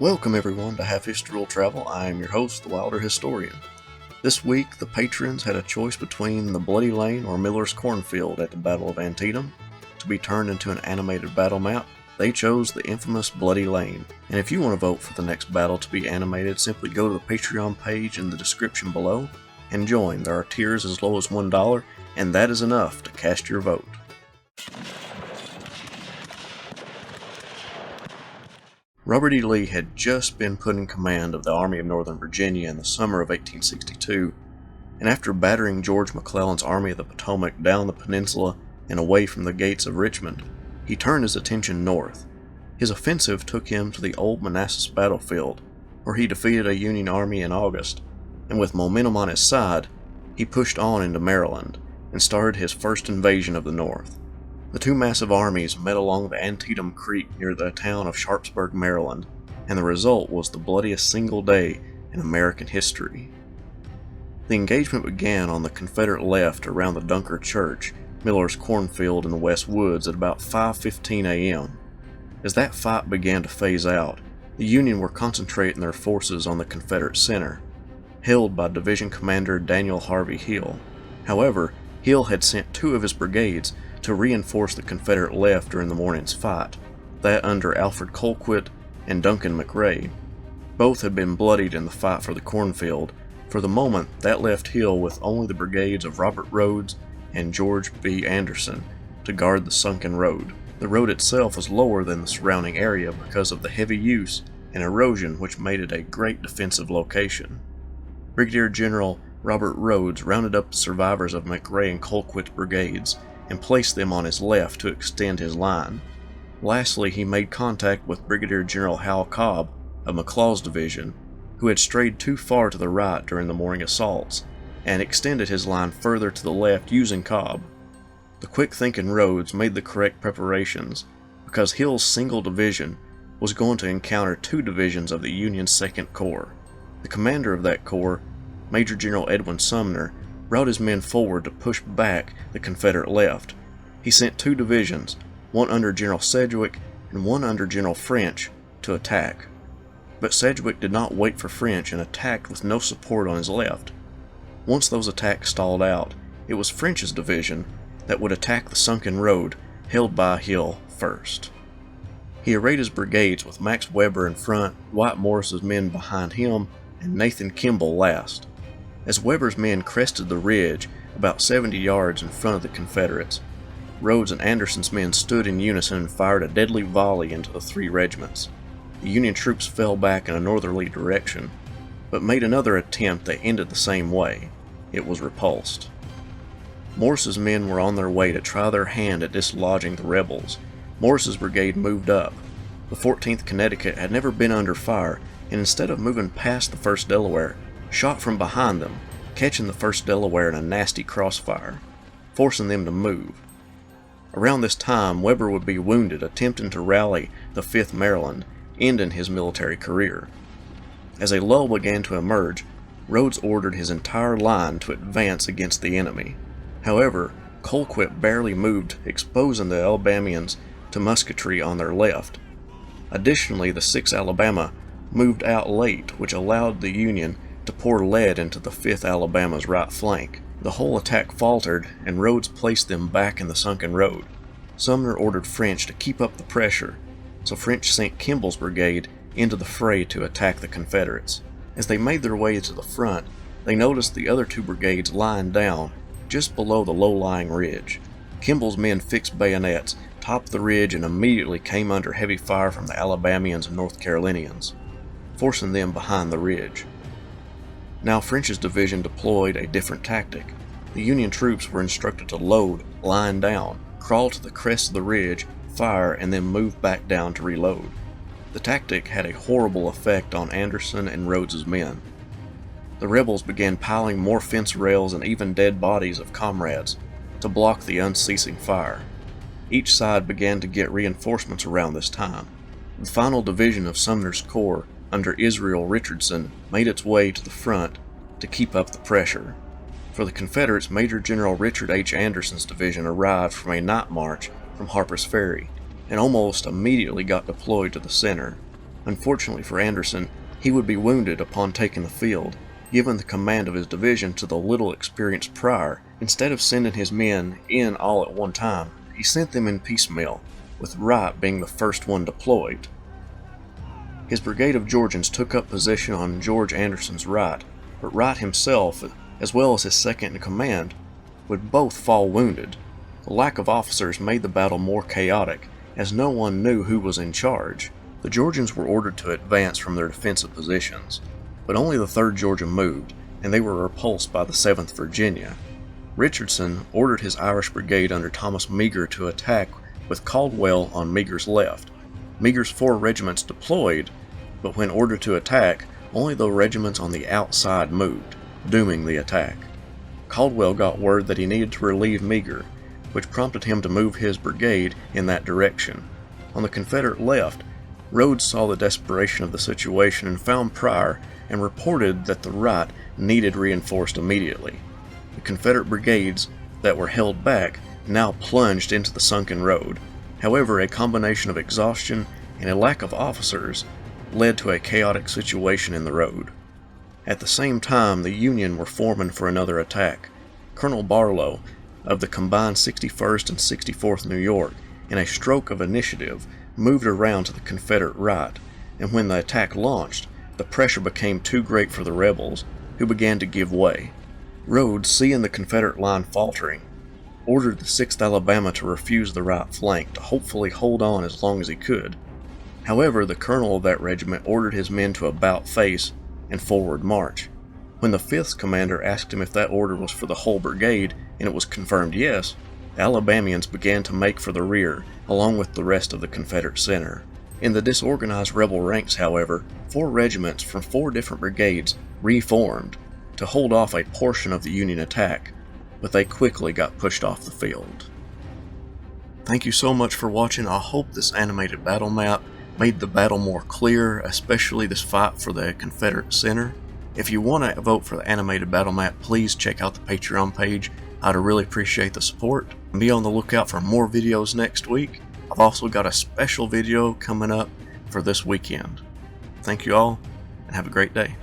Welcome everyone to Half History Will Travel. I am your host, the Wilder Historian. This week, the patrons had a choice between the Bloody Lane or Miller's Cornfield at the Battle of Antietam. To be turned into an animated battle map, they chose the infamous Bloody Lane. And if you want to vote for the next battle to be animated, simply go to the Patreon page in the description below and join. There are tiers as low as $1, and that is enough to cast your vote. Robert E. Lee had just been put in command of the Army of Northern Virginia in the summer of 1862, and after battering George McClellan's Army of the Potomac down the Peninsula and away from the gates of Richmond, he turned his attention north. His offensive took him to the old Manassas Battlefield, where he defeated a Union army in August, and with momentum on his side, he pushed on into Maryland and started his first invasion of the North. The two massive armies met along the Antietam Creek near the town of Sharpsburg, Maryland, and the result was the bloodiest single day in American history. The engagement began on the Confederate left around the Duncan Church, Miller's Cornfield in the West Woods at about 5:15 a.m. As that fight began to phase out, the Union were concentrating their forces on the Confederate center, held by Division Commander Daniel Harvey Hill. However, Hill had sent two of his brigades to reinforce the Confederate left during the morning's fight, that under Alfred Colquitt and Duncan McRae. Both had been bloodied in the fight for the Cornfield. For the moment, that left Hill with only the brigades of Robert Rhodes and George B. Anderson to guard the Sunken Road. The road itself was lower than the surrounding area because of the heavy use and erosion, which made it a great defensive location. Brigadier General Robert Rhodes rounded up the survivors of McRae and Colquitt's brigades and placed them on his left to extend his line. Lastly, he made contact with Brigadier General Hal Cobb of McClellan's division, who had strayed too far to the right during the morning assaults, and extended his line further to the left using Cobb. The quick-thinking Rhodes made the correct preparations, because Hill's single division was going to encounter two divisions of the Union's 2nd Corps. The commander of that corps, Major General Edwin Sumner, brought his men forward to push back the Confederate left. He sent two divisions, one under General Sedgwick and one under General French, to attack. But Sedgwick did not wait for French and attacked with no support on his left. Once those attacks stalled out, it was French's division that would attack the Sunken Road, held by Hill first. He arrayed his brigades with Max Weber in front, Dwight Morris's men behind him, and Nathan Kimball last. As Weber's men crested the ridge about 70 yards in front of the Confederates, Rhodes and Anderson's men stood in unison and fired a deadly volley into the three regiments. The Union troops fell back in a northerly direction, but made another attempt that ended the same way. It was repulsed. Morris's men were on their way to try their hand at dislodging the rebels. Morris's brigade moved up. The 14th Connecticut had never been under fire, and instead of moving past the 1st Delaware, shot from behind them, catching the 1st Delaware in a nasty crossfire, forcing them to move. Around this time, Weber would be wounded attempting to rally the 5th Maryland, ending his military career. As a lull began to emerge, Rhodes ordered his entire line to advance against the enemy. However, Colquitt barely moved, exposing the Alabamians to musketry on their left. Additionally, the 6th Alabama moved out late, which allowed the Union to pour lead into the 5th Alabama's right flank. The whole attack faltered, and Rhodes placed them back in the Sunken Road. Sumner ordered French to keep up the pressure, so French sent Kimball's brigade into the fray to attack the Confederates. As they made their way to the front, they noticed the other two brigades lying down just below the low-lying ridge. Kimball's men fixed bayonets, topped the ridge, and immediately came under heavy fire from the Alabamians and North Carolinians, forcing them behind the ridge. Now French's division deployed a different tactic. The Union troops were instructed to load, line down, crawl to the crest of the ridge, fire, and then move back down to reload. The tactic had a horrible effect on Anderson and Rhodes's men. The rebels began piling more fence rails and even dead bodies of comrades to block the unceasing fire. Each side began to get reinforcements around this time. The final division of Sumner's corps under Israel Richardson made its way to the front to keep up the pressure. For the Confederates, Major General Richard H. Anderson's division arrived from a night march from Harper's Ferry and almost immediately got deployed to the center. Unfortunately for Anderson, he would be wounded upon taking the field, giving the command of his division to the little experienced Pryor. Instead of sending his men in all at one time, he sent them in piecemeal, with Wright being the first one deployed. His brigade of Georgians took up position on George Anderson's right, but Wright himself, as well as his second in command, would both fall wounded. The lack of officers made the battle more chaotic, as no one knew who was in charge. The Georgians were ordered to advance from their defensive positions, but only the 3rd Georgia moved, and they were repulsed by the 7th Virginia. Richardson ordered his Irish brigade under Thomas Meagher to attack with Caldwell on Meagher's left. Meagher's 4 regiments deployed, but when ordered to attack, only the regiments on the outside moved, dooming the attack. Caldwell got word that he needed to relieve Meagher, which prompted him to move his brigade in that direction. On the Confederate left, Rhodes saw the desperation of the situation and found Pryor and reported that the right needed reinforced immediately. The Confederate brigades that were held back now plunged into the Sunken Road. However, a combination of exhaustion and a lack of officers led to a chaotic situation in the road. At the same time, the Union were forming for another attack. Colonel Barlow of the combined 61st and 64th New York, in a stroke of initiative, moved around to the Confederate right, and when the attack launched, the pressure became too great for the rebels, who began to give way. Rhodes, seeing the Confederate line faltering, ordered the 6th Alabama to refuse the right flank to hopefully hold on as long as he could. However, the colonel of that regiment ordered his men to about face and forward march. When the 5th commander asked him if that order was for the whole brigade, and it was confirmed yes, the Alabamians began to make for the rear, along with the rest of the Confederate center. In the disorganized rebel ranks, however, 4 regiments from 4 different brigades reformed to hold off a portion of the Union attack, but they quickly got pushed off the field. Thank you so much for watching. I hope this animated battle map made the battle more clear, especially this fight for the Confederate center. If you want to vote for the animated battle map, please check out the Patreon page. I'd really appreciate the support. And be on the lookout for more videos next week. I've also got a special video coming up for this weekend. Thank you all, and have a great day.